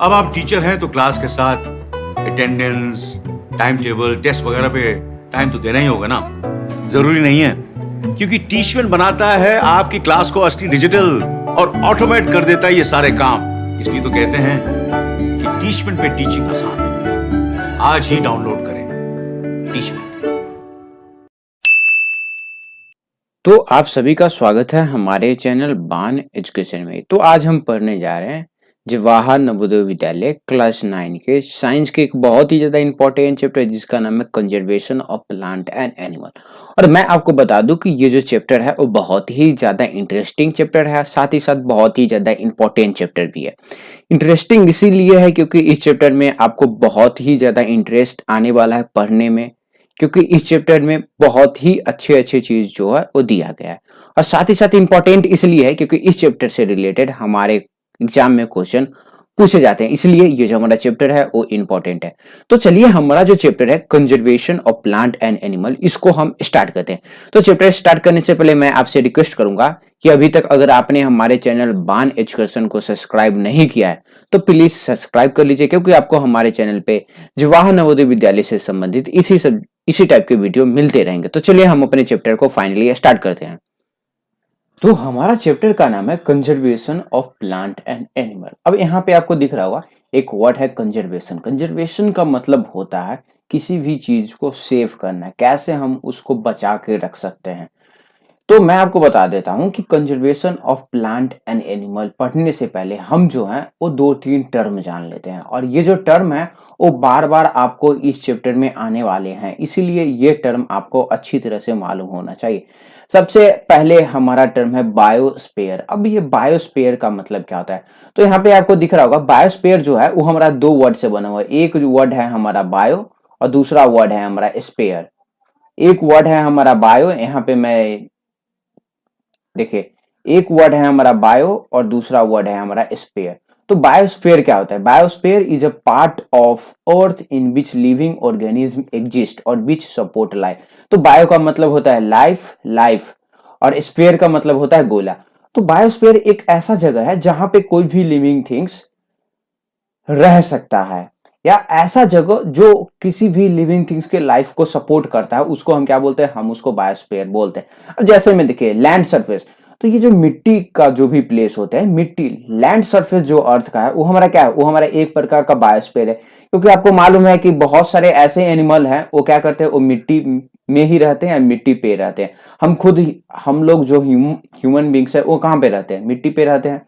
अब आप टीचर हैं तो क्लास के साथ अटेंडेंस, टाइम टेबल, टेस्ट वगैरह पे टाइम तो देना ही होगा ना। जरूरी नहीं है, क्योंकि टीचमेंट बनाता है आपकी क्लास को असली डिजिटल और ऑटोमेट कर देता है ये सारे काम। इसलिए तो कहते हैं कि टीचमेंट पे टीचिंग आसान है। आज ही डाउनलोड करें टीचमेंट। तो आप सभी का स्वागत है हमारे चैनल बान एजुकेशन में। तो आज हम पढ़ने जा रहे हैं जवाहर नवोदय विद्यालय क्लास 9 के साइंस के एक बहुत ही ज्यादा इंपॉर्टेंट चैप्टर जिसका नाम है conservation of plant and animal. और मैं आपको बता दूं कि ये जो चैप्टर है वो बहुत ही ज्यादा इंटरेस्टिंग चैप्टर है, साथ ही साथ बहुत ही ज्यादा इंपॉर्टेंट चैप्टर भी है। इंटरेस्टिंग इसीलिए है क्योंकि इस चैप्टर में आपको बहुत ही ज्यादा इंटरेस्ट आने वाला है पढ़ने में, क्योंकि इस चैप्टर में बहुत ही अच्छे अच्छे चीज जो है वो दिया गया है। और साथ ही साथ इंपॉर्टेंट इसलिए है क्योंकि इस चैप्टर से रिलेटेड हमारे एग्जाम में क्वेश्चन पूछे जाते हैं, इसलिए ये जो हमारा चैप्टर है वो इंपॉर्टेंट है। तो चलिए हमारा जो चैप्टर है conservation of plant and animal, इसको हम स्टार्ट करते हैं। तो चैप्टर स्टार्ट करने से पहले मैं आपसे रिक्वेस्ट करूंगा कि अभी तक अगर आपने हमारे चैनल बान एजुकेशन को सब्सक्राइब नहीं किया है तो प्लीज सब्सक्राइब कर लीजिए, क्योंकि आपको हमारे चैनल पे जवाहर नवोदय विद्यालय से संबंधित इसी टाइप के वीडियो मिलते रहेंगे। तो चलिए हम अपने चैप्टर को फाइनली स्टार्ट करते हैं। तो हमारा चैप्टर का नाम है conservation of plant and animal. अब यहाँ पे आपको दिख रहा होगा एक वर्ड है कंजर्वेशन। कंजर्वेशन का मतलब होता है किसी भी चीज को सेव करना, कैसे हम उसको बचा के रख सकते हैं। तो मैं आपको बता देता हूं कि conservation of plant and animal पढ़ने से पहले हम जो है वो 2-3 टर्म जान लेते हैं, और ये जो टर्म है वो बार बार आपको इस चैप्टर में आने वाले हैं, इसीलिए ये टर्म आपको अच्छी तरह से मालूम होना चाहिए। सबसे पहले हमारा टर्म है बायोस्फीयर। अब ये बायोस्फीयर का मतलब क्या होता है, तो यहाँ पे आपको दिख रहा होगा बायोस्फीयर जो है वो हमारा 2 वर्ड से बना हुआ है। एक वर्ड है हमारा बायो और दूसरा वर्ड है हमारा स्पेयर। एक वर्ड है हमारा बायो, यहाँ पे मैं देखिए एक वर्ड है हमारा बायो और दूसरा वर्ड है हमारा स्फीयर। तो बायोस्फीयर क्या होता है? Biosphere is a part of earth in which living organism exist और विच सपोर्ट लाइफ। तो बायो का मतलब होता है लाइफ और स्फीयर का मतलब होता है गोला। तो बायोस्फीयर एक ऐसा जगह है जहां पे कोई भी लिविंग थिंग्स रह सकता है, या ऐसा जगह जो किसी भी लिविंग थिंग्स के लाइफ को सपोर्ट करता है, उसको हम क्या बोलते हैं? हम उसको बायोस्फीयर बोलते हैं। अब जैसे में देखिए लैंड सरफेस, तो ये जो मिट्टी का जो भी प्लेस होता है, मिट्टी लैंड सरफेस जो अर्थ का है वो हमारा क्या है? वो हमारा एक प्रकार का बायोस्फीयर है, क्योंकि आपको मालूम है कि बहुत सारे ऐसे एनिमल हैं वो क्या करते हैं? वो मिट्टी में ही रहते हैं या मिट्टी पे रहते हैं। हम लोग जो ह्यूमन बींग्स है वो कहाँ पे रहते हैं? मिट्टी पे रहते हैं।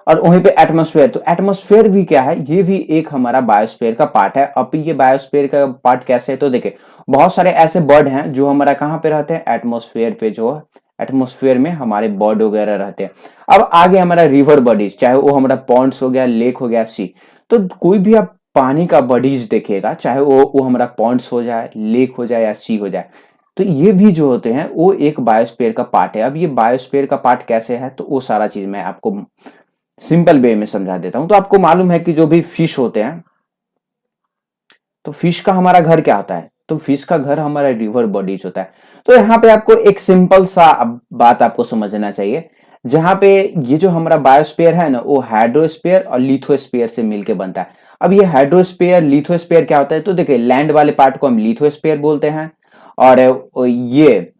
और वहीं पे एटमॉस्फेयर, तो एटमॉस्फेयर भी क्या है? ये भी एक हमारा बायोस्फीयर का पार्ट है। अब ये बायोस्फीयर का पार्ट कैसे है? तो देखिए बहुत सारे ऐसे बर्ड हैं जो हमारा कहाँ पे रहते हैं? एटमॉस्फेयर पे, जो एटमॉस्फेयर में हमारे बर्ड वगैरह रहते हैं। अब आगे हमारा रिवर बॉडीज, चाहे वो हमारा पॉन्ड्स हो गया, लेक हो गया, सी। तो कोई भी आप पानी का बॉडीज देखिएगा, चाहे वो हमारा पॉन्ड्स हो जाए, लेक हो जाए या सी हो जाए, तो ये भी जो होते हैं वो एक बायोस्फीयर का पार्ट है। अब ये बायोस्फीयर का पार्ट कैसे है, तो वो सारा चीज मैं आपको सिंपल वे में समझा देता हूं। तो आपको मालूम है कि जो भी फिश होते हैं, तो फिश का हमारा घर क्या होता है? तो फिश का घर हमारा रिवर बॉडीज होता है। तो यहाँ पे आपको एक सिंपल सा बात आपको समझना चाहिए, जहां पे ये जो हमारा बायोस्फीयर है ना, वो हाइड्रोस्फीयर और लिथोस्फीयर से मिलके बनता है। अब ये हाइड्रोस्फीयर लिथोस्फीयर क्या होता है? तो देखिए लैंड वाले पार्ट को हम लिथोस्फीयर बोलते हैं, और ये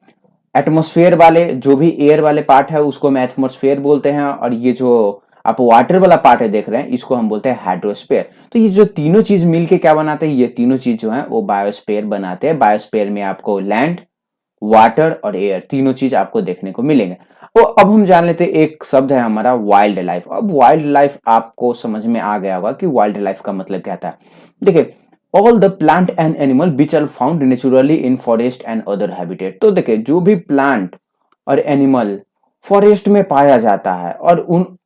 एटमॉस्फेयर वाले जो भी एयर वाले पार्ट है उसको हम एटमॉस्फेयर बोलते हैं, और ये जो आप वाटर वाला पार्ट है देख रहे हैं इसको हम बोलते हैं हाइड्रोस्फीयर। तो ये जो तीनों चीज मिलके क्या बनाते हैं? ये तीनों चीज जो है वो बायोस्फीयर बनाते हैं। बायोस्फीयर में आपको लैंड, वाटर और एयर तीनों चीज आपको देखने को मिलेंगे। तो अब हम जान लेते हैं एक शब्द है हमारा वाइल्ड लाइफ। अब वाइल्ड लाइफ आपको समझ में आ गया होगा कि वाइल्ड लाइफ का मतलब क्या था। देखिए all the plant and animal which are found naturally in forest and other habitat. तो देखिए जो भी प्लांट और एनिमल फॉरेस्ट में पाया जाता है, और उन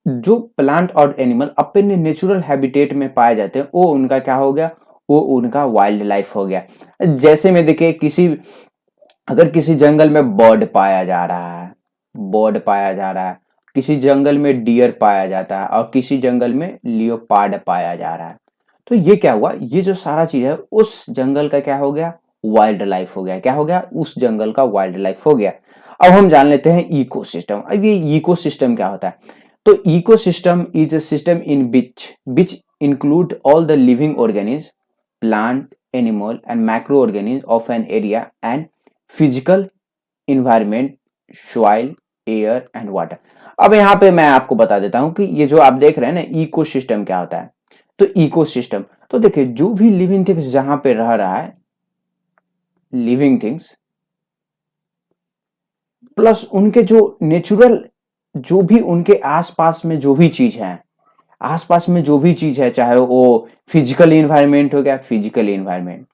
जो प्लांट और एनिमल अपने नेचुरल हैबिटेट में पाए जाते हैं, वो उनका क्या हो गया? वो उनका वाइल्ड लाइफ हो गया। जैसे में देखिए अगर किसी जंगल में बर्ड पाया जा रहा है, किसी जंगल में डियर पाया जाता है, और किसी जंगल में लियोपार्ड पाया जा रहा है, तो ये क्या हुआ? ये जो सारा चीज है उस जंगल का क्या हो गया? वाइल्ड लाइफ हो गया। क्या हो गया? उस जंगल का वाइल्ड लाइफ हो गया। अब हम जान लेते हैं इकोसिस्टम। अब ये इकोसिस्टम क्या होता है? तो ecosystem is a system in which include all the living organisms, plant, animal and macroorganisms of an area and physical environment, soil, air and water. अब यहाँ पे मैं आपको बता देता हूँ कि ये जो आप देख रहे हैं ना इकोसिस्टम क्या होता है। तो इकोसिस्टम तो देखिए जो भी लिविंग थिंग्स जहां पे रह रहा है, लिविंग थिंग्स प्लस उनके जो नेचुरल जो भी उनके आसपास में जो भी चीज है, आसपास में जो भी चीज है, चाहे वो फिजिकल इन्वायरमेंट हो गया, फिजिकल इन्वायरमेंट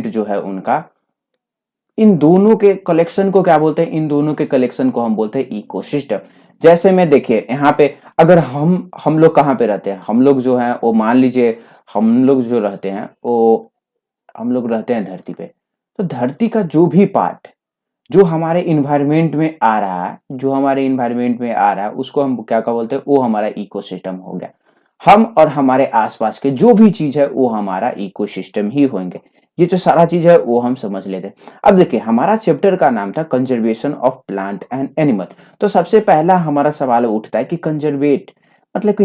जो है उनका, इन दोनों के कलेक्शन को क्या बोलते हैं, इन दोनों के कलेक्शन को हम बोलते हैं इकोसिस्टम। जैसे में देखिए यहाँ पे अगर हम लोग कहाँ पे रहते हैं, हम लोग जो है वो मान लीजिए हम लोग जो रहते हैं वो हम लोग रहते हैं धरती पे। तो धरती का जो भी पार्ट जो हमारे इन्वायरमेंट में आ रहा है, जो हमारे इन्वायरमेंट में आ रहा है उसको हम क्या क्या बोलते हैं, वो हमारा इकोसिस्टम हो गया। हम और हमारे आसपास के जो भी चीज है वो हमारा इकोसिस्टम ही होंगे। ये जो सारा चीज है वो हम समझ लेते हैं। अब देखिए हमारा चैप्टर का नाम था conservation of plant and animal. तो सबसे पहला हमारा सवाल उठता है कि कंजर्वेट मतलब कि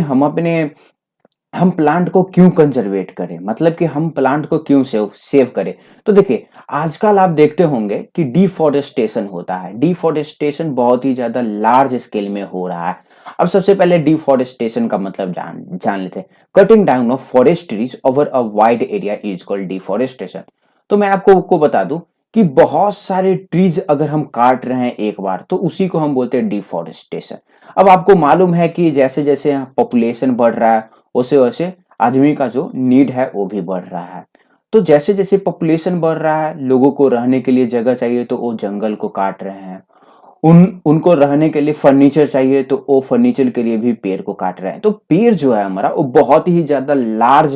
हम प्लांट को क्यों कंजर्वेट करें, मतलब कि हम प्लांट को क्यों सेव करें। तो देखिए आजकल आप देखते होंगे कि डिफॉरेस्टेशन होता है, डिफॉरेस्टेशन बहुत ही ज्यादा लार्ज स्केल में हो रहा है। अब सबसे पहले डिफॉरेस्टेशन का मतलब जान लेते हैं। Cutting down of forest trees over a wide area is called deforestation. तो मैं आपको बता दूं कि बहुत सारे ट्रीज अगर हम काट रहे हैं एक बार तो उसी को हम बोलते हैं डिफॉरेस्टेशन। अब आपको मालूम है कि जैसे जैसे पॉपुलेशन बढ़ रहा है वैसे वैसे आदमी का जो नीड है वो भी बढ़ रहा है। तो जैसे जैसे पॉपुलेशन बढ़ रहा है, लोगों को रहने के लिए जगह चाहिए तो वो जंगल को काट रहे हैं। उनको रहने के लिए फर्नीचर चाहिए तो वो फर्नीचर के लिए भी पेड़ को काट रहे हैं। तो पेड़ जो है हमारा वो बहुत ही ज्यादा लार्ज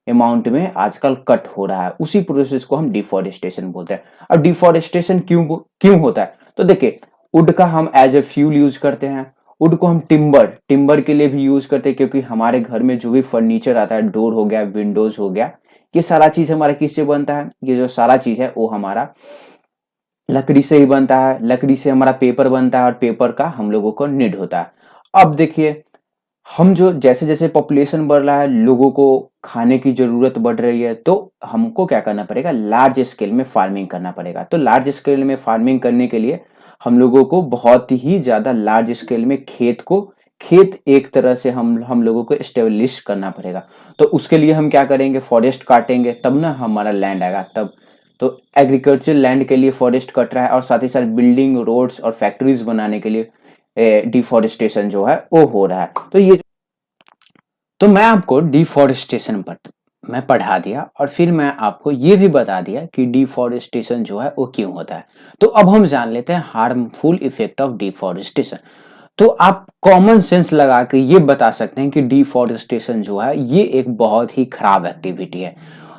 अमाउंट में आजकल कट हो रहा है। उसी प्रोसेस को हम डिफॉरेस्टेशन बोलते हैं। अब डिफॉरेस्टेशन क्यों होता है, तो देखिए वुड का हम एज ए फ्यूल यूज करते हैं। वुड को हम टिम्बर के लिए भी यूज करते हैं, क्योंकि हमारे घर में जो भी फर्नीचर आता है, डोर हो गया, विंडोज हो गया, ये सारा चीज हमारा किससे बनता है, ये जो सारा चीज है वो हमारा लकड़ी से ही बनता है। लकड़ी से हमारा पेपर बनता है और पेपर का हम लोगों को नीड होता है। अब देखिए हम जो जैसे जैसे पॉपुलेशन बढ़ रहा है, लोगों को खाने की जरूरत बढ़ रही है, तो हमको क्या करना पड़ेगा, लार्ज स्केल में फार्मिंग करना पड़ेगा। तो लार्ज स्केल में फार्मिंग करने के लिए हम लोगों को बहुत ही ज्यादा लार्ज स्केल में खेत एक तरह से हम लोगों को एस्टेब्लिश करना पड़ेगा। तो उसके लिए हम क्या करेंगे, फॉरेस्ट काटेंगे तब ना हमारा लैंड आएगा तब। तो एग्रीकल्चर लैंड के लिए फॉरेस्ट कट रहा है और साथ ही साथ बिल्डिंग, रोड्स और फैक्ट्रीज बनाने के लिए डिफॉरेस्टेशन जो है वो हो रहा है। तो मैं आपको डिफॉरेस्टेशन पर मैं पढ़ा दिया और फिर मैं आपको ये भी बता दिया कि डिफॉरेस्टेशन जो है वो क्यों होता है। तो अब हम जान लेते हैं हार्मफुल इफेक्ट ऑफ डिफॉरेस्टेशन। तो आप कॉमन सेंस लगा के ये बता सकते हैं कि डिफॉरेस्टेशन जो है ये एक बहुत ही खराब एक्टिविटी है।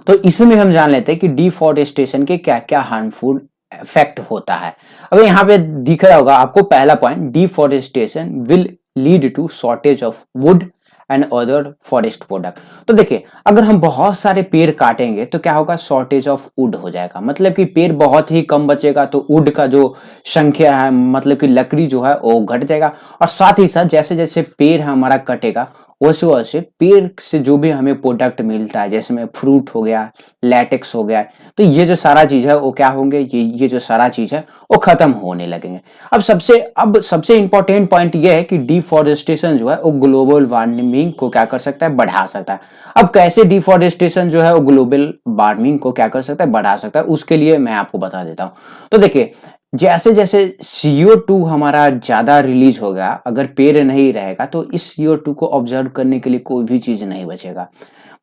तो इसमें हम जान लेते हैं कि डिफॉरेस्टेशन के क्या क्या हार्मफुल इफेक्ट होता है। अब यहाँ पे दिख रहा होगा आपको पहला point, deforestation will lead to shortage of wood and other forest product. तो देखिए अगर हम बहुत सारे पेड़ काटेंगे तो क्या होगा, शॉर्टेज ऑफ वुड हो जाएगा, मतलब कि पेड़ बहुत ही कम बचेगा। तो वुड का जो संख्या है, मतलब कि लकड़ी जो है वो घट जाएगा। और साथ ही साथ जैसे जैसे पेड़ हमारा कटेगा वैसे वैसे पेड़ से जो भी हमें प्रोडक्ट मिलता है, जैसे में फ्रूट हो गया, लैटेक्स हो गया, तो ये जो सारा चीज है वो क्या होंगे, ये जो सारा चीज है वो खत्म होने लगेंगे। अब सबसे इंपॉर्टेंट पॉइंट ये है कि डिफॉरेस्टेशन जो है वो ग्लोबल वार्मिंग को क्या कर सकता है, बढ़ा सकता है। अब कैसे डिफॉरेस्टेशन जो है वो ग्लोबल वार्मिंग को क्या कर सकता है, बढ़ा सकता है, उसके लिए मैं आपको बता देता हूं। तो देखिए जैसे जैसे CO2 हमारा ज्यादा रिलीज होगा, अगर पेड़ नहीं रहेगा तो इस CO2 को ऑब्जर्व करने के लिए कोई भी चीज नहीं बचेगा।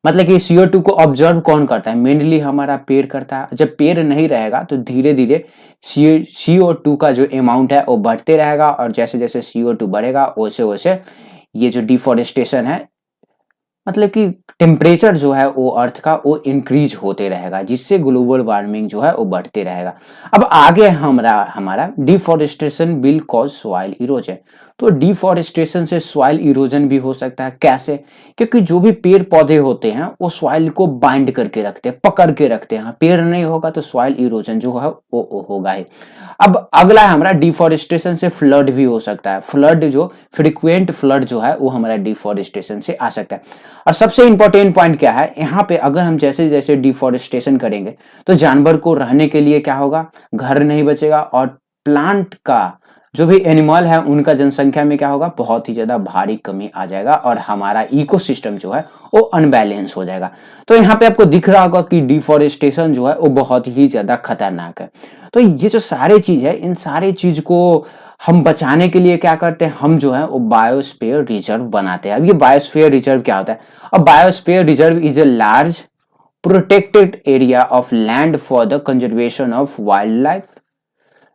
मतलब कि CO2 को ऑब्जर्व कौन करता है, मेनली हमारा पेड़ करता है। जब पेड़ नहीं रहेगा तो धीरे धीरे CO2 का जो अमाउंट है वो बढ़ते रहेगा, और जैसे जैसे CO2 बढ़ेगा वैसे वैसे ये जो डिफॉरेस्टेशन है, मतलब कि टेम्परेचर जो है वो अर्थ का वो इंक्रीज होते रहेगा, जिससे ग्लोबल वार्मिंग जो है वो बढ़ते रहेगा। अब आगे हमारा deforestation will cause soil erosion. तो डिफॉरेस्टेशन से सॉइल इरोजन भी हो सकता है। कैसे? क्योंकि जो भी पेड़ पौधे होते हैं वो सॉइल को बाइंड करके रखते हैं, पकड़ के रखते हैं। पेड़ नहीं होगा तो सॉइल इरोजन जो है वो होगा ही। अब अगला है हमारा डिफॉरेस्टेशन से फ्लड भी हो सकता है। फ्लड जो फ्रीक्वेंट फ्लड जो है वो हमारा डिफॉरेस्टेशन से आ सकता है। और सबसे इंपॉर्टेंट पॉइंट क्या है यहाँ पे, अगर हम जैसे जैसे डिफॉरेस्टेशन करेंगे तो जानवर को रहने के लिए क्या होगा, घर नहीं बचेगा, और प्लांट का जो भी एनिमल है उनका जनसंख्या में क्या होगा, बहुत ही ज्यादा भारी कमी आ जाएगा और हमारा इकोसिस्टम जो है वो अनबैलेंस हो जाएगा। तो यहाँ पे आपको दिख रहा होगा कि डिफॉरेस्टेशन जो है वो बहुत ही ज्यादा खतरनाक है। तो ये जो सारे चीज है, इन सारे चीज को हम बचाने के लिए क्या करते हैं, हम जो है वो बायोस्फीयर रिजर्व बनाते हैं। अब ये बायोस्फीयर रिजर्व क्या होता है? अब biosphere reserve is a large protected area of land for the conservation of wild life,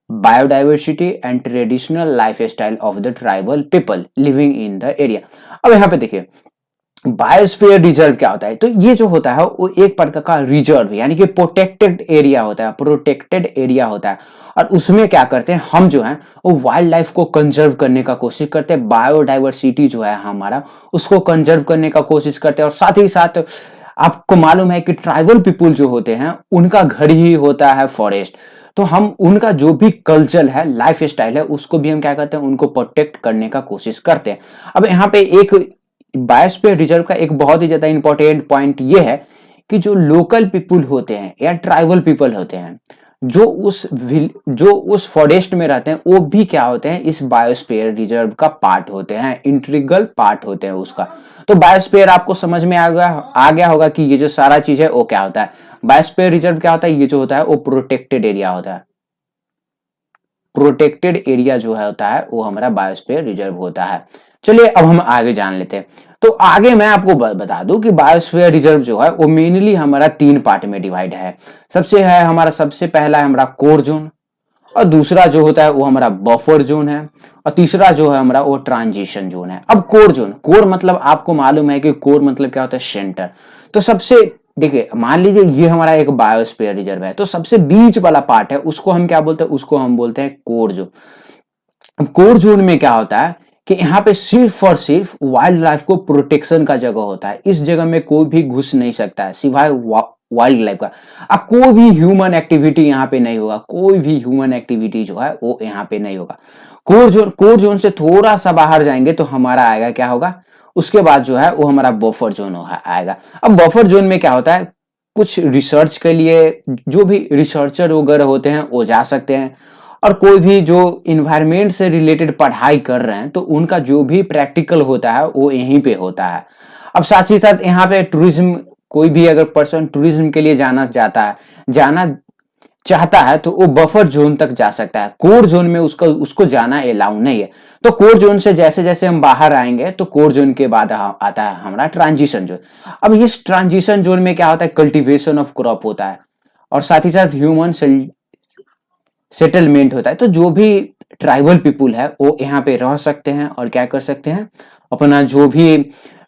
biodiversity and traditional life style of the tribal people living in the area. अब यहाँ पे देखिए बायोस्फीयर रिजर्व क्या होता है, तो ये जो होता है वो एक प्रकार का रिजर्व यानी कि प्रोटेक्टेड एरिया होता है, प्रोटेक्टेड एरिया होता है। और उसमें क्या करते हैं हम जो है वो वाइल्ड लाइफ को कंजर्व करने का कोशिश करते हैं, बायोडाइवर्सिटी जो है हमारा उसको कंजर्व करने का कोशिश करते हैं। और साथ ही साथ आपको मालूम है कि ट्राइबल पीपुल जो होते हैं उनका घर ही होता है फॉरेस्ट, तो हम उनका जो भी कल्चर है, लाइफ स्टाइल है, उसको भी हम क्या करते हैं, उनको प्रोटेक्ट करने का कोशिश करते हैं। अब यहाँ पे एक बायोस्फीयर रिजर्व का एक बहुत ही ज्यादा इंपॉर्टेंट पॉइंट ये है कि जो लोकल पीपुल होते हैं या ट्राइबल पीपल होते हैं जो उस फॉरेस्ट में रहते हैं, वो भी क्या होते हैं, इस बायोस्फीयर रिजर्व का पार्ट होते हैं, इंटीग्रल पार्ट होते हैं उसका। तो बायोस्फीयर आपको समझ में आ गया होगा कि ये जो सारा चीज है वो क्या होता है। बायोस्फीयर रिजर्व क्या होता है, ये जो होता है वो प्रोटेक्टेड एरिया होता है। प्रोटेक्टेड एरिया जो है होता है वो हमारा बायोस्फीयर रिजर्व होता है। चलिए अब हम आगे जान लेते हैं। तो आगे मैं आपको बता दूं कि बायोस्फीयर रिजर्व जो है वो मेनली हमारा 3 पार्ट में डिवाइड है। सबसे पहला है हमारा कोर जोन, और दूसरा जो होता है वो हमारा बफर जोन है, और तीसरा जो है हमारा वो ट्रांजिशन जोन है। अब कोर जोन, कोर मतलब आपको मालूम है कि कोर मतलब क्या होता है, सेंटर। तो सबसे देखिए मान लीजिए ये हमारा एक बायोस्फीयर रिजर्व है, तो सबसे बीच वाला पार्ट है उसको हम क्या बोलते हैं, उसको हम बोलते हैं कोर जोन। अब कोर जोन में क्या होता है कि यहाँ पे सिर्फ और सिर्फ वाइल्ड लाइफ को प्रोटेक्शन का जगह होता है। इस जगह में कोई भी घुस नहीं सकता है सिवाय वाइल्ड लाइफ का। अब कोई भी ह्यूमन एक्टिविटी यहाँ पे नहीं होगा, कोई भी ह्यूमन एक्टिविटी जो है वो यहाँ पे नहीं होगा। कोर जोन से थोड़ा सा बाहर जाएंगे तो हमारा आएगा क्या होगा, उसके बाद जो है वो हमारा बफर जोन आएगा। अब बफर जोन में क्या होता है, कुछ रिसर्च के लिए जो भी रिसर्चर वगैरह होते हैं वो जा सकते हैं, और कोई भी जो इन्वायरमेंट से रिलेटेड पढ़ाई कर रहे हैं तो उनका जो भी प्रैक्टिकल होता है वो यहीं पे होता है। अब साथ ही साथ यहाँ पे टूरिज्म, कोई भी अगर पर्सन टूरिज्म के लिए जाना चाहता है तो वो बफर जोन तक जा सकता है। कोर जोन में उसको जाना अलाउ नहीं है। तो कोर जोन से जैसे जैसे हम बाहर आएंगे तो कोर जोन के बाद आता है हमारा ट्रांजिशन जोन। अब इस ट्रांजिशन जोन में क्या होता है, कल्टीवेशन ऑफ क्रॉप होता है, और साथ ही साथ ह्यूमन सेटलमेंट होता है। तो जो भी ट्राइबल पीपुल है वो यहाँ पे रह सकते हैं और क्या कर सकते हैं, अपना जो भी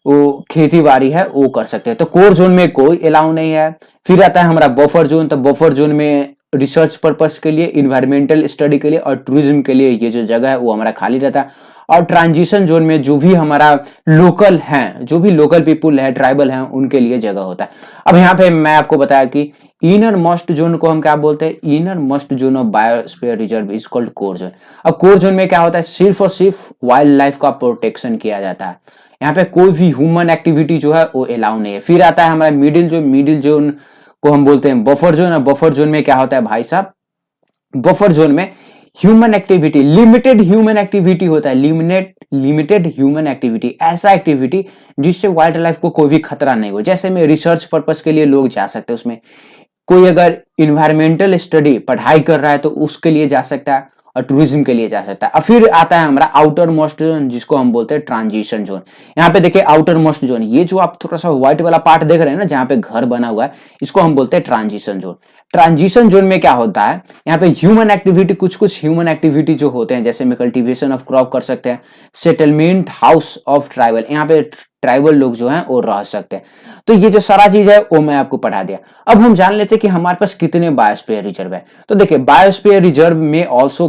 वो खेती बाड़ी है वो कर सकते हैं। तो कोर जोन में कोई अलाउ नहीं है। फिर आता है हमारा बफर जोन। तो बफर जोन में रिसर्च पर्पस के लिए, इन्वायरमेंटल स्टडी के लिए और टूरिज्म के लिए ये जो जगह है वो हमारा खाली रहता है। और ट्रांजिशन जोन में जो भी हमारा लोकल है, जो भी लोकल पीपुल है, ट्राइबल है, उनके लिए जगह होता है। अब यहाँ पे मैं आपको बताया कि इनर मोस्ट जोन को हम क्या बोलते हैं, inner most zone of biosphere reserve is called core zone. अब कोर जोन में क्या होता है, सिर्फ और सिर्फ वाइल्ड लाइफ का प्रोटेक्शन किया जाता है। यहाँ पे कोई भी ह्यूमन एक्टिविटी जो है वो अलाउ नहीं है। फिर आता है हमारा मिडिल जोन को हम बोलते हैं बफर जोन। और बफर जोन में क्या होता है भाई साहब, बफर जोन में human activity, limited human activity होता है। लिमिटेड ह्यूमन एक्टिविटी, ऐसा एक्टिविटी जिससे वाइल्ड लाइफ को कोई भी खतरा नहीं हो। जैसे में रिसर्च पर्पस के लिए लोग जा सकते हैं, उसमें कोई अगर इन्वायरमेंटल स्टडी पढ़ाई कर रहा है तो उसके लिए जा सकता है, और टूरिज्म के लिए जा सकता है। और फिर आता है हमारा आउटर मोस्ट जोन, जिसको हम बोलते हैं ट्रांजिशन जोन। यहाँ पे देखिए आउटर मोस्ट जोन, ये जो आप थोड़ा सा व्हाइट वाला पार्ट देख रहे हैं ना, जहाँ पे घर बना हुआ है, इसको हम बोलते हैं ट्रांजिशन जोन। ट्रांजिशन जोन में क्या होता है, यहाँ पे ह्यूमन एक्टिविटी, कुछ ह्यूमन एक्टिविटी जो होते हैं, जैसे में कल्टीवेशन ऑफ क्रॉप कर सकते हैं, सेटलमेंट हाउस ऑफ ट्राइबल, यहाँ पे ट्राइबल लोग जो हैं वो रह सकते हैं। तो ये जो सारा चीज है वो मैं आपको पढ़ा दिया। अब हम जान लेते हैं कि हमारे पास कितने बायोस्फीयर रिजर्व है। तो देखिए बायोस्फीयर रिजर्व में also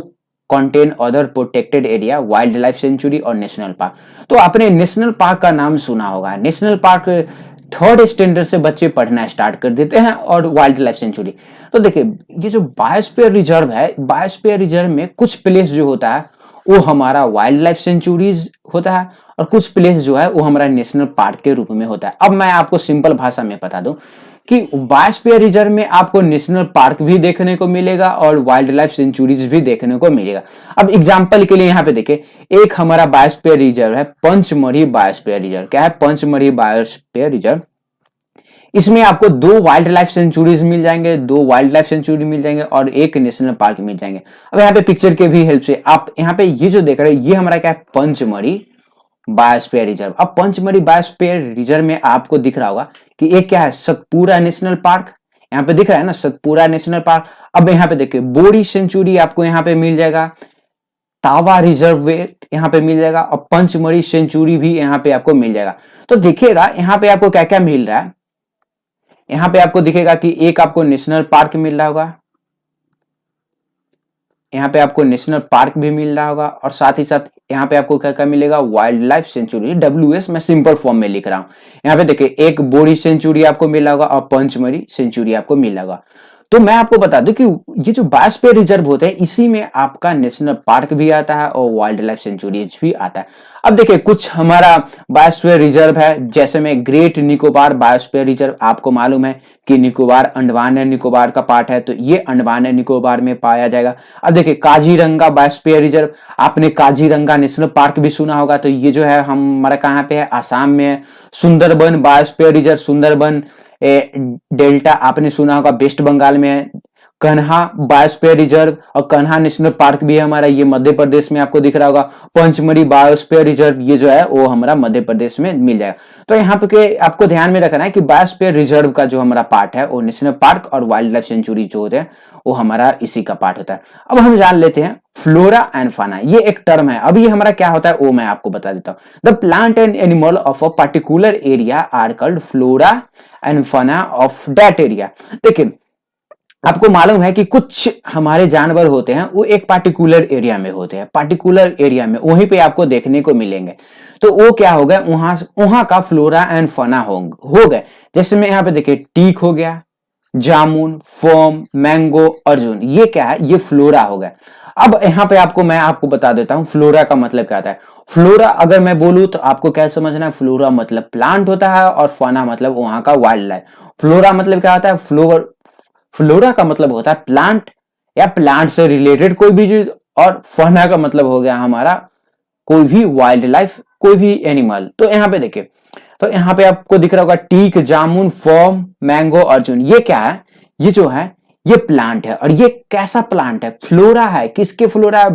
contain other protected area, wild life sanctuary और नेशनल पार्क। तो आपने नेशनल पार्क का नाम सुना होगा। नेशनल पार्क थर्ड स्टैंडर्ड से बच्चे पढ़ना स्टार्ट कर देते हैं। और वाइल्ड लाइफ सेंचुरी, तो देखिए ये जो बायोस्फीयर रिजर्व है, बायोस्फीयर रिजर्व में कुछ प्लेस जो होता है वो हमारा वाइल्ड लाइफ सेंचुरीज होता है और कुछ प्लेस जो है वो हमारा नेशनल पार्क के रूप में होता है। अब मैं आपको सिंपल भाषा में बता दूं कि बायोस्फीयर रिजर्व में आपको नेशनल पार्क भी देखने को मिलेगा और वाइल्ड लाइफ सेंचुरीज भी देखने को मिलेगा। अब एग्जांपल के लिए यहाँ पे देखिए, एक हमारा बायोस्फीयर रिजर्व है पंचमढ़ी बायोस्फीयर रिजर्व। क्या है? Pachmarhi biosphere reserve. इसमें आपको 2 वाइल्ड लाइफ सेंचुरीज मिल जाएंगे, 2 वाइल्ड लाइफ सेंचुरी मिल जाएंगे और 1 नेशनल पार्क मिल जाएंगे। अब यहाँ पे पिक्चर के भी हेल्प से आप यहाँ पे ये जो देख रहे हैं ये हमारा क्या है? Pachmarhi biosphere reserve. अब पंचमढ़ी बायोस्फीयर रिजर्व में आपको दिख रहा होगा कि एक क्या है? Satpura national park. यहाँ पे दिख रहा है ना, सतपुरा नेशनल पार्क। अब यहाँ पे देखिए बोरी सेंचुरी आपको यहाँ पे मिल जाएगा, टावा रिजर्वेट यहाँ पे मिल जाएगा और पंचमढ़ी सेंचुरी भी यहाँ पे आपको मिल जाएगा। तो देखिएगा यहाँ पे आपको क्या क्या मिल रहा है। यहाँ पे आपको दिखेगा कि एक आपको नेशनल पार्क मिल रहा होगा, यहाँ पे आपको नेशनल पार्क भी मिल रहा होगा और साथ ही साथ यहाँ पे आपको क्या क्या मिलेगा? वाइल्ड लाइफ सेंचुरी, WS मैं सिंपल फॉर्म में लिख रहा हूँ। यहाँ पे देखिए एक बोरी सेंचुरी आपको मिला होगा और पंचमढ़ी सेंचुरी आपको मिला होगा। तो मैं आपको बता दूं कि ये जो बायोस्फीयर रिजर्व होते हैं इसी में आपका नेशनल पार्क भी आता है और वाइल्ड लाइफ सेंचुरीज भी आता है। अब देखिए कुछ हमारा बायोस्फीयर रिजर्व है, जैसे में ग्रेट निकोबार बायोस्फीयर रिजर्व। आपको मालूम है कि निकोबार अंडमान एंड निकोबार का पार्ट है, तो ये अंडमान एंड निकोबार में पाया जाएगा। अब देखिए काजीरंगा बायोस्फीयर रिजर्व, आपने काजीरंगा नेशनल पार्क भी सुना होगा, तो ये जो है हमारा कहाँ पे है? आसाम में है। Sundarban biosphere reserve, Sundarban delta आपने सुना होगा, वेस्ट बंगाल में है। कन्हा बायोस्फीयर रिजर्व और कन्हा नेशनल पार्क भी है हमारा, ये मध्य प्रदेश में आपको दिख रहा होगा। पंचमढ़ी बायोस्फीयर रिजर्व ये जो है वो हमारा मध्य प्रदेश में मिल जाएगा। तो यहाँ पे आपको ध्यान में रखना है कि बायोस्फीयर रिजर्व का जो हमारा पार्ट है वो नेशनल पार्क और वाइल्ड लाइफ सेंचुरी जो होते हैं वो हमारा इसी का पार्ट होता है। अब हम जान लेते हैं फ्लोरा एंड फाना, ये एक टर्म है। अब ये हमारा क्या होता है वो मैं आपको बता देता हूँ। The plant and animal of a particular area are called flora and fauna of that area. देखिए आपको मालूम है कि कुछ हमारे जानवर होते हैं वो एक पार्टिकुलर एरिया में होते हैं, पार्टिकुलर एरिया में वहीं पे आपको देखने को मिलेंगे। तो वो क्या हो गया? वहां का फ्लोरा एंड फाना हो गए। जैसे मैं यहाँ पे देखिए टीक हो गया, जामुन, फॉर्म, मैंगो, अर्जुन, ये क्या है? ये फ्लोरा हो गया। अब यहाँ पे मैं आपको बता देता हूँ फ्लोरा का मतलब क्या होता है। फ्लोरा अगर मैं बोलूं तो आपको क्या समझना है? फ्लोरा मतलब प्लांट होता है और फाना मतलब वहां का वाइल्ड लाइफ। फ्लोरा मतलब क्या होता है? फ्लोरा का मतलब होता है प्लांट या प्लांट से रिलेटेड कोई भी चीज, और फाना का मतलब हो गया हमारा कोई भी वाइल्ड लाइफ, कोई भी एनिमल। तो यहाँ पे देखिए, तो यहाँ पे आपको दिख रहा होगा टीक, जामुन, फॉर्म, मैंगो, अर्जुन, ये क्या है? ये जो है ये प्लांट है। और ये कैसा प्लांट है? फ्लोरा है। किसके फ्लोरा है?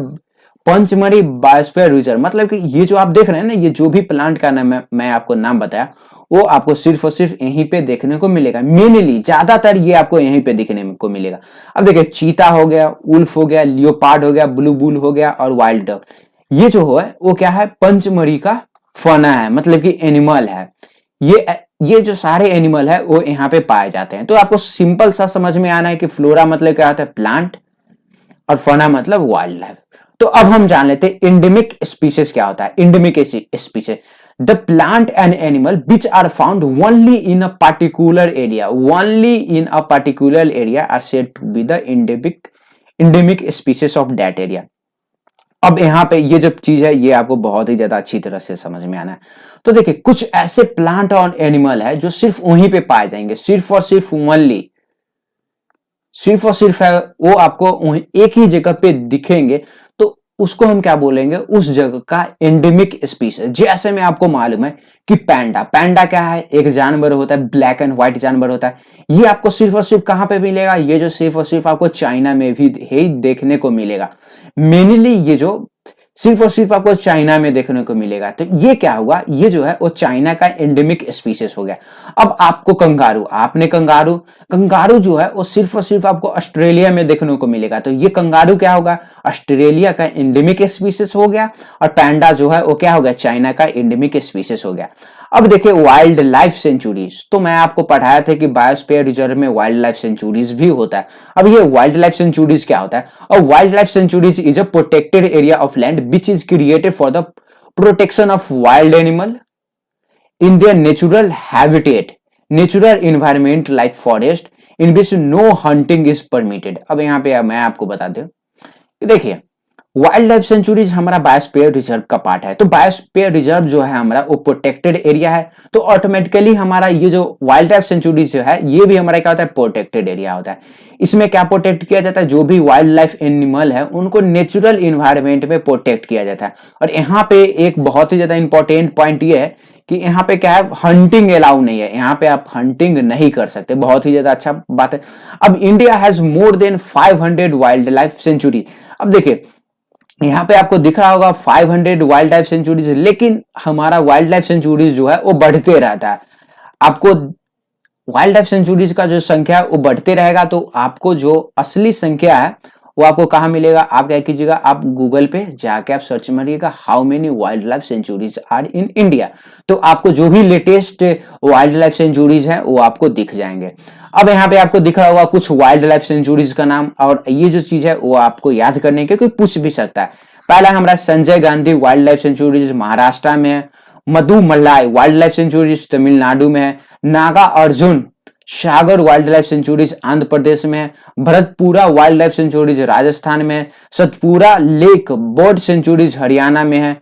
Pachmarhi biosphere reserve. मतलब कि ये जो आप देख रहे हैं ना, ये जो भी प्लांट का नाम मैं आपको नाम बताया वो आपको सिर्फ और सिर्फ यहीं पे देखने को मिलेगा। मेनली ज्यादातर ये आपको यहीं पे देखने को मिलेगा। अब देखिए चीता हो गया, उल्फ हो गया, लियोपार्ड हो गया, ब्लू बुल हो गया और वाइल्ड डॉग, ये जो है वो क्या है? पंचमढ़ी का फाना है, मतलब कि एनिमल है। ये जो सारे एनिमल है वो यहाँ पे पाए जाते हैं। तो आपको सिंपल सा समझ में आना है कि फ्लोरा मतलब क्या होता है? प्लांट, और फाना मतलब वाइल्ड लाइफ। तो अब हम जान लेते हैं एंडेमिक स्पीशीज क्या होता है। Endemic species, the plant and animal which are found only in a particular area, only in a particular area are said to be the endemic species of that area. अब यहाँ पे ये जो चीज है ये आपको बहुत ही ज्यादा अच्छी तरह से समझ में आना है। तो देखिए कुछ ऐसे प्लांट और एनिमल है जो सिर्फ वहीं पे पाए जाएंगे, सिर्फ और सिर्फ ओनली, सिर्फ और सिर्फ है वो आपको एक ही जगह पे दिखेंगे। तो उसको हम क्या बोलेंगे? उस जगह का एंडेमिक स्पीशीज। जैसे में आपको मालूम है कि पैंडा, पैंडा क्या है? एक जानवर होता है, ब्लैक एंड व्हाइट जानवर होता है। ये आपको सिर्फ और सिर्फ कहां पे मिलेगा? ये जो सिर्फ और सिर्फ आपको चाइना में भी ही देखने को मिलेगा। मेनली ये जो सिर्फ और सिर्फ आपको चाइना में देखने को मिलेगा। तो ये क्या होगा? ये जो है वो चाइना का एंडेमिक स्पीशीज हो गया। अब आपको कंगारू, आपने कंगारू जो है वो सिर्फ और सिर्फ आपको ऑस्ट्रेलिया में देखने को मिलेगा। तो ये कंगारू क्या होगा? ऑस्ट्रेलिया का एंडेमिक स्पीशीज हो गया। और पैंडा जो है वो क्या हो गया? चाइना का एंडेमिक स्पीशीज हो गया। अब देखिए वाइल्ड लाइफ सेंचुरीज, तो मैं आपको पढ़ाया था कि बायोस्फीयर रिजर्व में वाइल्ड लाइफ सेंचुरीज भी होता है। अब ये वाइल्ड लाइफ सेंचुरीज क्या होता है? और wild life sanctuaries is a protected area of land which is created for the protection of wild animal in their natural habitat, natural environment like forest in which no hunting is permitted। अब यहाँ पे मैं आपको बता दूं, देखिए wild life sanctuaries हमारा biosphere reserve का पार्ट है। तो बायोस्फीयर रिजर्व जो है हमारा वो प्रोटेक्टेड एरिया है, तो ऑटोमेटिकली हमारा ये जो वाइल्ड लाइफ सेंचुरीज जो है ये भी हमारा क्या होता है? प्रोटेक्टेड एरिया होता है। इसमें क्या प्रोटेक्ट किया जाता है? जो भी वाइल्ड लाइफ एनिमल है उनको नेचुरल इन्वायरमेंट में प्रोटेक्ट किया जाता है। और यहाँ पे एक बहुत ही ज्यादा इंपॉर्टेंट पॉइंट ये है कि यहाँ पे क्या है? हंटिंग अलाउ नहीं है, यहाँ पे आप हंटिंग नहीं कर सकते। बहुत ही ज्यादा अच्छा बात है। अब India has more than 500 wild life sanctuary. अब देखिए यहाँ पे आपको दिख रहा होगा 500 वाइल्ड लाइफ सेंचुरीज, लेकिन हमारा वाइल्ड लाइफ सेंचुरीज जो है वो बढ़ते रहता है। आपको वाइल्ड लाइफ सेंचुरीज का जो संख्या है वो बढ़ते रहेगा, तो आपको जो असली संख्या है वो आपको कहाँ मिलेगा? आप क्या कीजिएगा, आप गूगल पे जाके आप सर्च मारिएगा how many wild life sanctuaries are in India, तो आपको जो भी लेटेस्ट वाइल्ड लाइफ सेंचुरीज है वो आपको दिख जाएंगे। अब यहाँ पे आपको दिख रहा होगा कुछ वाइल्ड लाइफ सेंचुरीज का नाम, और ये जो चीज है वो आपको याद करने के कोई पूछ भी सकता है। पहला हमारा Sanjay Gandhi wild life sanctuaries Maharashtra में है, Mudumalai wild life sanctuaries Tamil Nadu है, Nagarjuna Sagar wild life sanctuaries Andhra Pradesh में है, Bharatpura wild life sanctuaries Rajasthan में है, Satpura lake bird sanctuaries Haryana में है,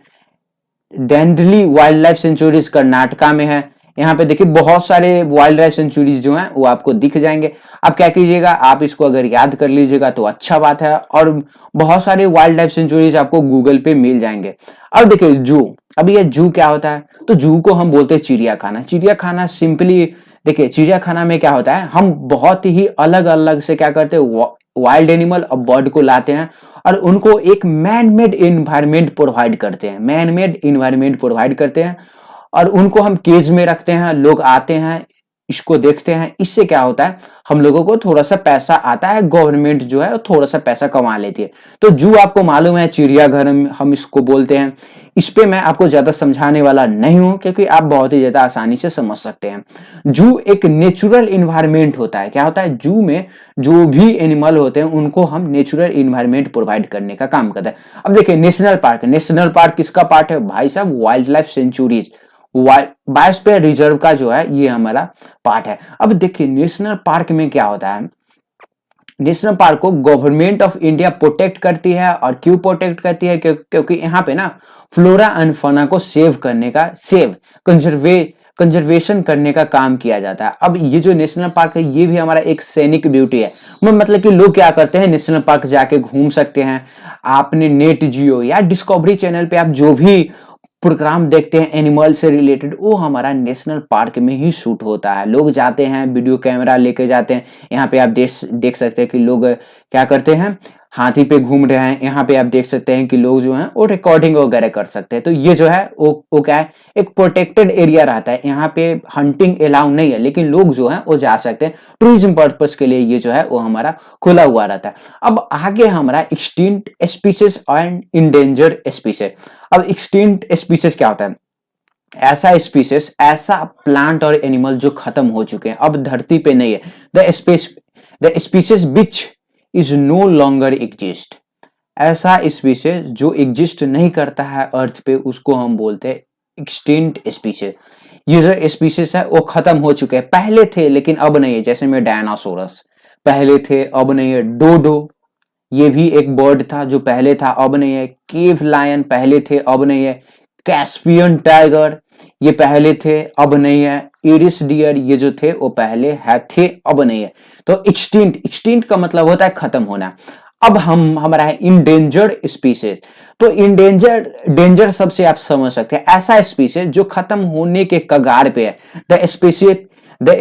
Dandeli wild life sanctuaries Karnataka में है। यहाँ पे देखिए बहुत सारे वाइल्ड लाइफ सेंचुरीज जो हैं वो आपको दिख जाएंगे। आप क्या कीजिएगा, आप इसको अगर याद कर लीजिएगा तो अच्छा बात है, और बहुत सारे वाइल्ड लाइफ सेंचुरीज आपको गूगल पे मिल जाएंगे। अब देखिए जू, अब ये जू क्या होता है? तो जू को हम बोलते हैं चिड़ियाखाना। चिड़ियाखाना सिंपली देखिए, चिड़ियाखाना में क्या होता है, हम बहुत ही अलग अलग से क्या करते हैं, वाइल्ड एनिमल और बर्ड को लाते हैं और उनको एक मैन मेड इन्वायरमेंट प्रोवाइड करते हैं, मैन मेड इन्वायरमेंट प्रोवाइड करते हैं, और उनको हम केज में रखते हैं। लोग आते हैं, इसको देखते हैं। इससे क्या होता है, हम लोगों को थोड़ा सा पैसा आता है, गवर्नमेंट जो है थोड़ा सा पैसा कमा लेती है। तो जू आपको मालूम है चिड़ियाघर हम इसको बोलते हैं। इस पे मैं आपको ज्यादा समझाने वाला नहीं हूं, क्योंकि आप बहुत ही ज्यादा आसानी से समझ सकते हैं। जू एक नेचुरल इन्वायरमेंट होता है। क्या होता है, जू में जो भी एनिमल होते हैं उनको हम नेचुरल इन्वायरमेंट प्रोवाइड करने का काम करते हैं। अब देखिए नेशनल पार्क, नेशनल पार्क किसका पार्ट है भाई साहब? Wild life sanctuaries, biosphere reserve का जो है ये हमारा पार्ट है। अब देखिए नेशनल पार्क में क्या होता है, नेशनल पार्क को गवर्नमेंट ऑफ इंडिया प्रोटेक्ट करती है। और क्यों प्रोटेक्ट करती है? क्योंकि यहाँ पे ना फ्लोरा एंड फौना को सेव करने का, कंजर्वेशन करने का काम किया जाता है। अब ये जो नेशनल पार्क है ये भी हमारा एक सैनिक ब्यूटी है। मतलब कि लोग क्या करते हैं, नेशनल पार्क जाके घूम सकते हैं। आपने नेट जियो या डिस्कवरी चैनल पे आप जो भी प्रोग्राम देखते हैं एनिमल से रिलेटेड, वो हमारा नेशनल पार्क में ही शूट होता है। लोग जाते हैं, वीडियो कैमरा लेके जाते हैं। यहाँ पे आप देख सकते हैं कि लोग क्या करते हैं, हाथी पे घूम रहे हैं। यहाँ पे आप देख सकते हैं कि लोग जो हैं वो रिकॉर्डिंग वगैरह कर सकते हैं। तो ये जो है वो क्या है, एक प्रोटेक्टेड एरिया रहता है। यहाँ पे हंटिंग अलाउ नहीं है, लेकिन लोग जो हैं वो जा सकते हैं। टूरिज्म पर्पस के लिए ये जो है वो हमारा खुला हुआ रहता है। अब आगे हमारा extinct species and endangered species. अब एक्सटिंक्ट स्पीसीज क्या होता है? ऐसा स्पीसीज, ऐसा प्लांट और एनिमल जो खत्म हो चुके हैं, अब धरती पे नहीं है। The species which is no longer exist. ऐसा स्पीसीज जो एग्जिस्ट नहीं करता है अर्थ पे, उसको हम बोलते हैं एक्सटिंक्ट स्पीसीज। ये जो स्पीसीज है वो खत्म हो चुके हैं। पहले थे लेकिन अब नहीं है। जैसे में डायनासोरस पहले थे, अब नहीं है। डोडो ये भी एक बर्ड था जो पहले था, अब नहीं है। केव लायन पहले थे, अब नहीं है। कैस्पियन टाइगर ये पहले थे, अब नहीं है। इरिस डियर ये जो थे वो पहले थे, अब नहीं है। तो एक्सटिंक्ट का मतलब होता है खत्म होना। अब हमारा है इंडेंजर्ड स्पीसीज। तो डेंजर सबसे आप समझ सकते हैं, ऐसा स्पीसीज जो खत्म होने के कगार पे है। The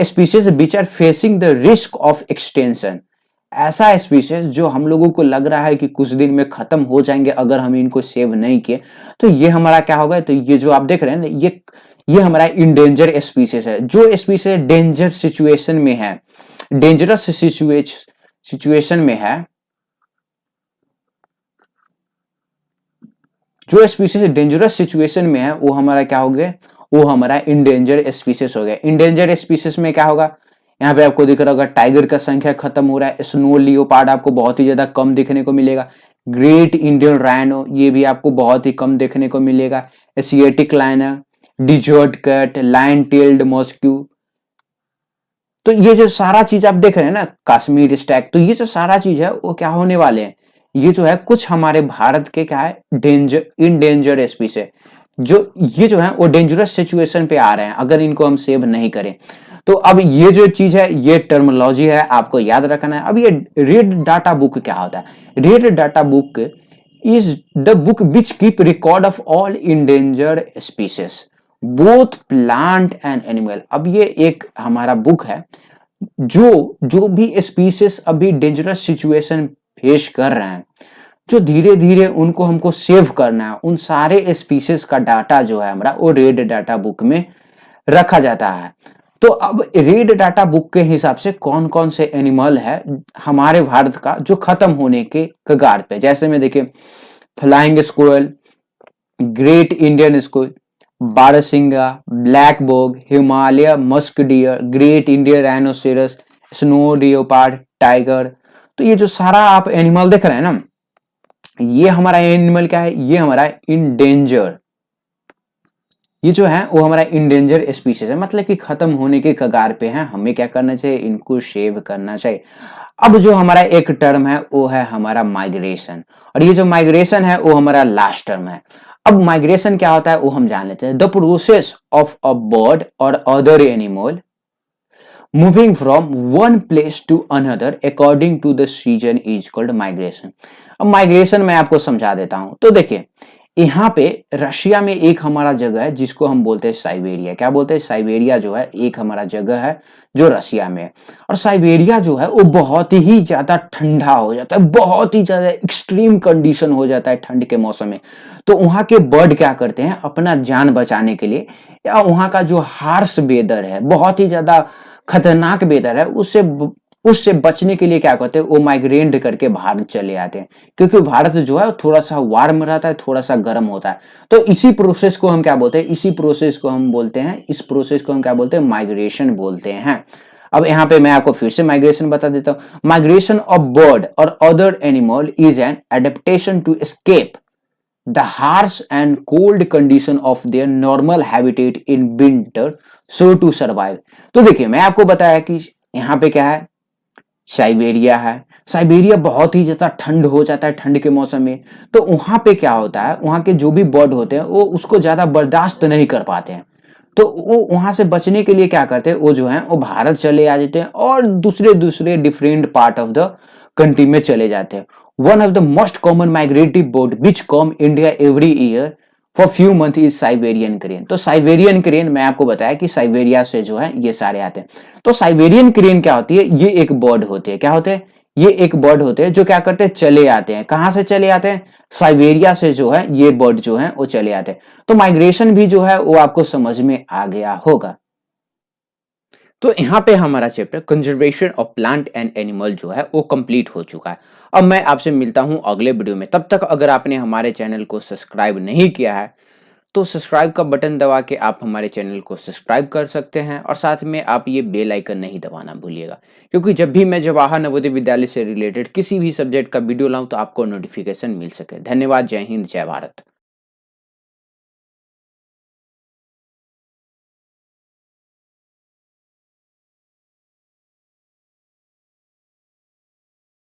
species which are facing the risk of extension. ऐसा स्पीसीज जो हम लोगों को लग रहा है कि कुछ दिन में खत्म हो जाएंगे अगर हम इनको सेव नहीं किए, तो ये हमारा क्या होगा? तो ये जो आप देख रहे हैं ना, ये हमारा इंडेंजर स्पीसीज है। जो स्पीसीज डेंजर सिचुएशन में है, डेंजरस सिचुएशन में है, जो स्पीसीज डेंजरस सिचुएशन में है वो हमारा क्या हो गए? वो हमारा इंडेंजर स्पीसीज हो गया। इंडेंजर स्पीसीज में क्या होगा, यहाँ पे आपको दिख रहा होगा टाइगर का संख्या खत्म हो रहा है, स्नो लियोपार्ड आपको बहुत ही ज्यादा कम देखने को मिलेगा, ग्रेट इंडियन राइनो ये भी आपको बहुत ही कम देखने को मिलेगा, Asiatic lion, desert cat, lion tailed macaque. तो ये जो सारा चीज आप देख रहे हैं ना, कश्मीर स्टैग, तो ये जो सारा चीज है वो क्या होने वाले हैं, ये जो है कुछ हमारे भारत के क्या है इंडेंजर स्पीसीज है, जो ये जो है वो डेंजरस सिचुएशन पे आ रहे हैं अगर इनको हम सेव नहीं करें। तो अब ये जो चीज है, ये टर्मिनोलॉजी है, आपको याद रखना है। अब ये रेड डाटा बुक क्या होता है, red data book is the book which keep record of all endanger species both plant and animal. अब ये एक हमारा बुक है जो भी स्पीसीज अभी डेंजरस सिचुएशन फेस कर रहे हैं, जो धीरे धीरे उनको हमको सेव करना है, उन सारे स्पीसीज का डाटा जो है हमारा वो रेड डाटा बुक में रखा जाता है। तो अब रेड डाटा बुक के हिसाब से कौन कौन से एनिमल है हमारे भारत का जो खत्म होने के कगार पे, जैसे में देखिए flying squirrel, great Indian squirrel, barasingha, black buck, Himalaya musk deer, great Indian rhinoceros, snow leopard, tiger. तो ये जो सारा आप एनिमल देख रहे हैं ना, ये हमारा एनिमल क्या है, ये हमारा इंडेंजर, ये जो है वो हमारा इंडेंजर स्पीशीज है, मतलब कि खत्म होने के कगार पे है। हमें क्या करना चाहिए, इनको सेव करना चाहिए। अब जो हमारा एक टर्म है वो है हमारा माइग्रेशन, और ये जो माइग्रेशन है वो हमारा लास्ट टर्म है। अब माइग्रेशन क्या होता है वो हम जान लेते हैं। The process of a bird और other animal moving from one place to another according to the season is called migration. अब माइग्रेशन मैं आपको समझा देता हूं। तो देखिए यहाँ पे रशिया में एक हमारा जगह है जिसको हम बोलते हैं साइबेरिया। क्या बोलते हैं, साइबेरिया जो है एक हमारा जगह है जो रशिया में है। और साइबेरिया जो है वो बहुत ही ज्यादा ठंडा हो जाता है, बहुत ही ज्यादा एक्सट्रीम कंडीशन हो जाता है ठंड के मौसम में। तो वहां के बर्ड क्या करते हैं, अपना जान बचाने के लिए, या वहां का जो हार्श वेदर है, बहुत ही ज्यादा खतरनाक वेदर है, उससे बचने के लिए क्या करते हैं, वो माइग्रेट करके भारत चले आते हैं, क्योंकि भारत जो है थोड़ा सा वार्म रहता है, थोड़ा सा गर्म होता है। तो इसी प्रोसेस को हम क्या बोलते हैं, इसी प्रोसेस को हम बोलते हैं, इस प्रोसेस को हम क्या बोलते हैं, माइग्रेशन बोलते हैं। अब यहाँ पे मैं आपको फिर से माइग्रेशन बता देता हूँ। माइग्रेशन ऑफ बर्ड और other animal is an adaptation to escape the harsh and cold condition of their normal habitat in winter so to survive। तो देखिए मैं आपको बताया कि यहाँ पे क्या है, साइबेरिया है। साइबेरिया बहुत ही ज्यादा ठंड हो जाता है ठंड के मौसम में। तो वहां पे क्या होता है, वहां के जो भी बर्ड होते हैं वो उसको ज्यादा बर्दाश्त नहीं कर पाते हैं। तो वो वहां से बचने के लिए क्या करते हैं, वो जो है वो भारत चले आ जाते हैं और दूसरे different part of the country में चले जाते हैं। One of the most common migrative bird which come India every year for few month is Siberian crane. तो साइबेरियन क्रेन मैं आपको बताया कि साइबेरिया से जो है ये सारे आते हैं। तो साइबेरियन क्रेन क्या होती है, ये एक बर्ड होती है। क्या होते हैं, ये एक बर्ड होते हैं जो क्या करते हैं, चले आते हैं। कहां से चले आते हैं, साइबेरिया से जो है ये बर्ड जो है वो चले आते हैं। तो माइग्रेशन भी जो है वो आपको समझ में आ गया होगा। तो यहाँ पे हमारा chapter conservation of plant and animal जो है वो कंप्लीट हो चुका है। अब मैं आपसे मिलता हूँ अगले वीडियो में। तब तक अगर आपने हमारे चैनल को सब्सक्राइब नहीं किया है तो सब्सक्राइब का बटन दबा के आप हमारे चैनल को सब्सक्राइब कर सकते हैं, और साथ में आप ये बेल आइकन नहीं दबाना भूलिएगा, क्योंकि जब भी मैं जवाहर नवोदय विद्यालय से रिलेटेड किसी भी सब्जेक्ट का वीडियो लाऊं तो आपको नोटिफिकेशन मिल सके। धन्यवाद। जय हिंद, जय भारत।